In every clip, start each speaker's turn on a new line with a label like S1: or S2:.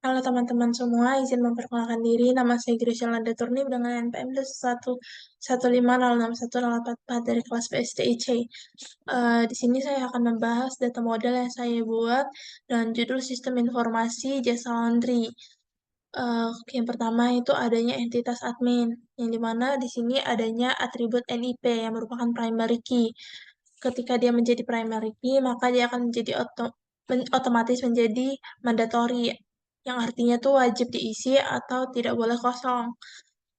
S1: Halo teman-teman semua, izin memperkenalkan diri. Nama saya Gracia Landa Turnip dengan NPM 115061444 dari kelas PSTIC. Di sini saya akan membahas data model yang saya buat dan judul Sistem Informasi Jasa Laundry. Yang pertama itu adanya entitas admin, yang dimana di sini adanya atribut NIP yang merupakan primary key. Ketika dia menjadi primary key, maka dia akan menjadi otomatis menjadi mandatory, yang artinya tuh wajib diisi atau tidak boleh kosong.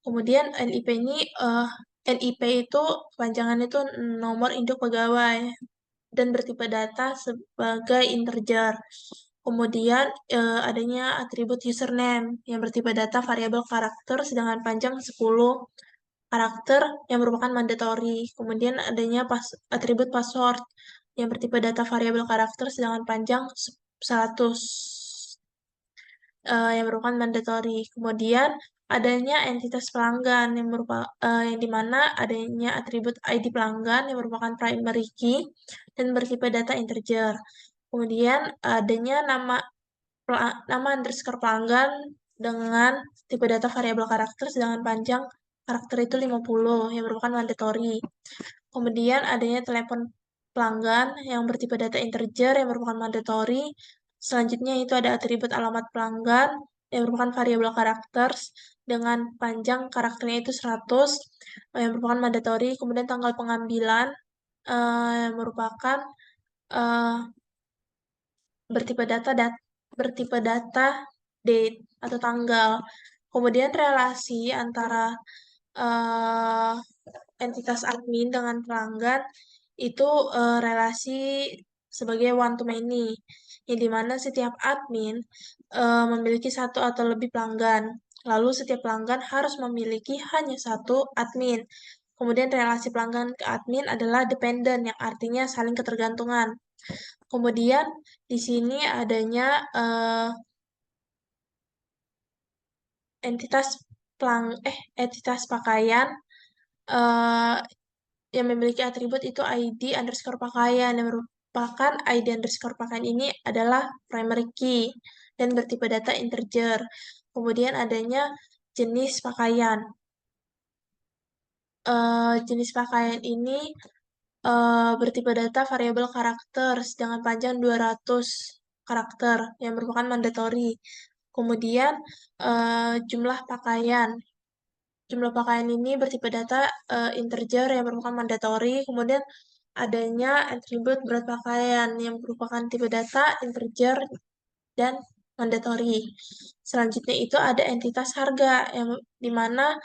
S1: Kemudian NIP itu kepanjangan itu nomor induk pegawai dan bertipe data sebagai integer. Kemudian adanya atribut username yang bertipe data variabel karakter sedangkan panjang 10 karakter yang merupakan mandatory. Kemudian adanya atribut password yang bertipe data variabel karakter sedangkan panjang 100 yang merupakan mandatory. Kemudian adanya entitas pelanggan yang dimana adanya atribut ID pelanggan yang merupakan primary key dan bertipe data integer. Kemudian adanya nama underscore pelanggan dengan tipe data variabel karakter sedangkan panjang karakter itu 50 yang merupakan mandatory. Kemudian adanya telepon pelanggan yang bertipe data integer yang merupakan mandatory. Selanjutnya itu ada atribut alamat pelanggan yang merupakan variabel karakter dengan panjang karakternya itu 100 yang merupakan mandatory. Kemudian tanggal pengambilan yang merupakan eh, bertipe data date atau tanggal. Kemudian relasi antara eh, entitas admin dengan pelanggan itu relasi sebagai one to many, yang dimana setiap admin memiliki satu atau lebih pelanggan. Lalu setiap pelanggan harus memiliki hanya satu admin. Kemudian relasi pelanggan ke admin adalah dependent, yang artinya saling ketergantungan. Kemudian di sini adanya entitas entitas pakaian eh, yang memiliki atribut itu ID underscore pakaian yang merupakan ID underscore pakaian ini adalah primary key dan bertipe data integer. Kemudian adanya jenis pakaian. Jenis pakaian ini bertipe data variabel karakter dengan panjang 200 karakter yang merupakan mandatory. Kemudian jumlah pakaian. Jumlah pakaian ini bertipe data integer yang merupakan mandatory. Kemudian adanya atribut berat pakaian yang merupakan tipe data integer dan mandatory. Selanjutnya itu ada entitas harga yang dimana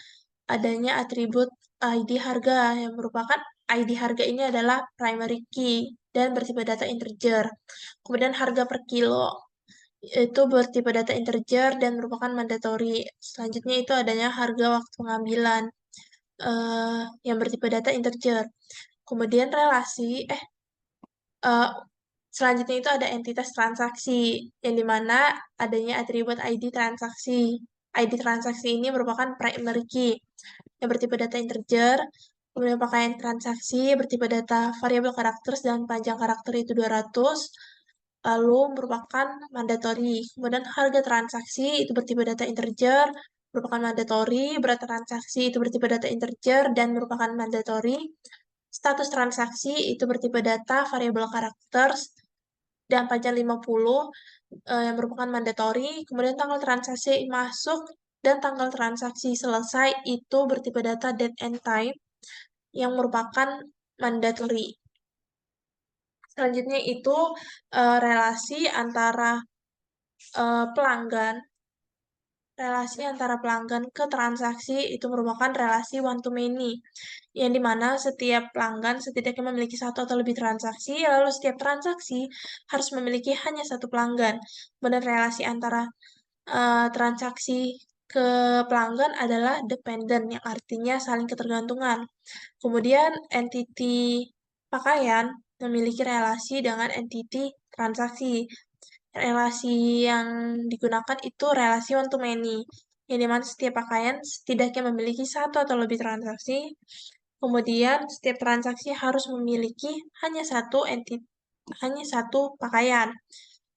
S1: adanya atribut ID harga yang merupakan ID harga ini adalah primary key dan bertipe data integer. Kemudian harga per kilo itu bertipe data integer dan merupakan mandatory. Selanjutnya itu adanya harga waktu pengambilan yang bertipe data integer. Kemudian eh, selanjutnya itu ada entitas transaksi yang dimana adanya atribut ID transaksi. ID transaksi ini merupakan primary key yang bertipe data integer. Kemudian pakaian transaksi bertipe data variabel karakter dan panjang karakter itu 200. Lalu merupakan mandatory. Kemudian harga transaksi itu bertipe data integer, merupakan mandatory. Berat transaksi itu bertipe data integer dan merupakan mandatory. Status transaksi itu bertipe data variabel karakter dan panjang 50 yang merupakan mandatory. Kemudian tanggal transaksi masuk dan tanggal transaksi selesai itu bertipe data date and time yang merupakan mandatory. Selanjutnya itu relasi antara pelanggan. Relasi antara pelanggan ke transaksi itu merupakan relasi one to many, yang dimana setiap pelanggan setidaknya memiliki satu atau lebih transaksi, lalu setiap transaksi harus memiliki hanya satu pelanggan. Kemudian relasi antara transaksi ke pelanggan adalah dependent, yang artinya saling ketergantungan. Kemudian entity pakaian memiliki relasi dengan entity transaksi. Relasi yang digunakan itu relasi one to many, yang dimana setiap pakaian setidaknya memiliki satu atau lebih transaksi. Kemudian setiap transaksi harus memiliki hanya satu pakaian.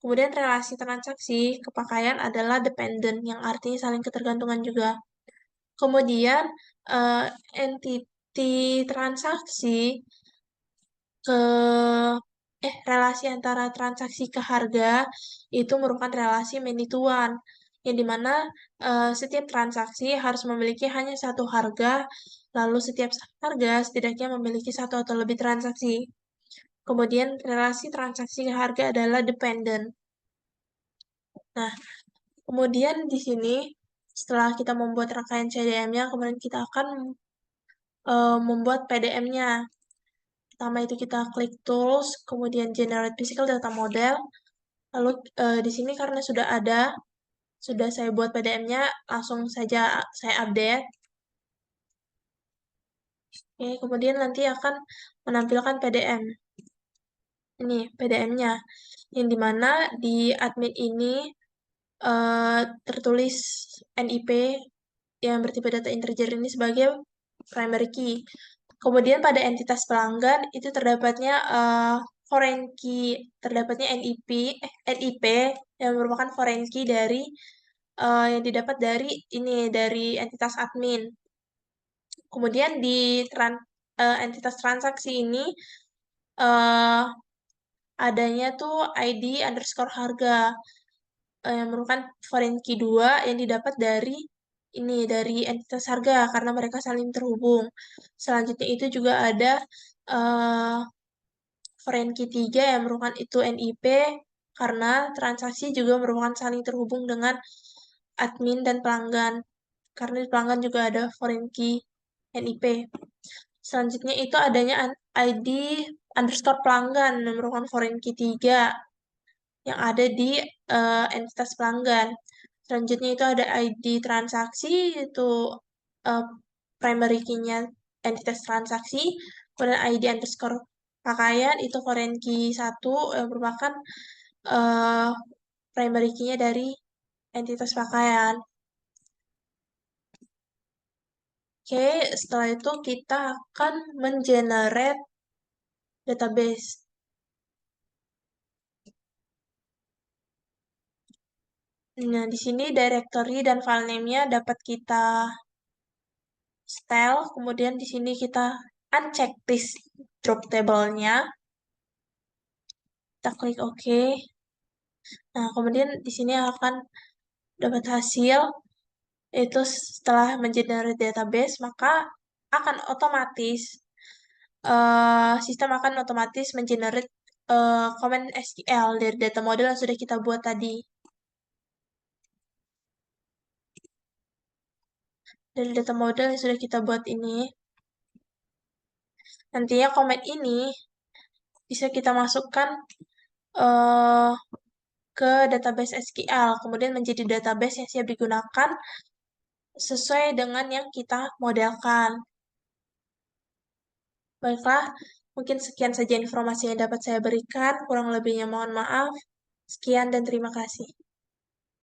S1: Kemudian relasi transaksi ke pakaian adalah dependent, yang artinya saling ketergantungan juga. Kemudian entity transaksi ke relasi antara transaksi ke harga itu merupakan relasi many to one, yang dimana setiap transaksi harus memiliki hanya satu harga, lalu setiap harga setidaknya memiliki satu atau lebih transaksi. Kemudian relasi transaksi ke harga adalah dependent. Nah, kemudian di sini setelah kita membuat rangkaian CDM-nya, kemudian kita akan membuat PDM-nya. Pertama itu kita klik Tools, kemudian Generate Physical Data Model. Lalu di sini karena sudah saya buat PDM-nya, langsung saja saya update. Oke, kemudian nanti akan menampilkan PDM. Ini PDM-nya, yang dimana di admin ini tertulis NIP yang bertipe data integer ini sebagai primary key. Kemudian pada entitas pelanggan itu terdapatnya foreign key, terdapatnya NIP yang merupakan foreign key dari yang didapat dari entitas admin. Kemudian di entitas transaksi ini uh, adanya tuh ID underscore harga yang merupakan foreign key 2 yang didapat dari entitas harga karena mereka saling terhubung. Selanjutnya itu juga ada uh, foreign key 3 yang merupakan itu NIP karena transaksi juga merupakan saling terhubung dengan admin dan pelanggan. Karena di pelanggan juga ada foreign key NIP. Selanjutnya itu adanya ID underscore pelanggan yang merupakan foreign key 3 yang ada di entitas pelanggan. Selanjutnya itu ada ID transaksi, itu uh, primary key-nya entitas transaksi, kemudian ID underscore pakaian, itu foreign key 1 yang merupakan uh, primary key-nya dari entitas pakaian. Oke, setelah itu kita akan mengenerate database. Nah, di sini directory dan file name-nya dapat kita style, kemudian di sini kita uncheck this drop table-nya. Kita klik OK. Nah, kemudian di sini akan dapat hasil, itu setelah mengenerate database, maka akan otomatis, sistem akan otomatis mengenerate command SQL dari data model yang sudah kita buat tadi. Dari data model yang sudah kita buat ini, nantinya command ini bisa kita masukkan uh, ke database SQL, kemudian menjadi database yang siap digunakan sesuai dengan yang kita modelkan. Baiklah, mungkin sekian saja informasi yang dapat saya berikan. Kurang lebihnya mohon maaf. Sekian dan terima kasih.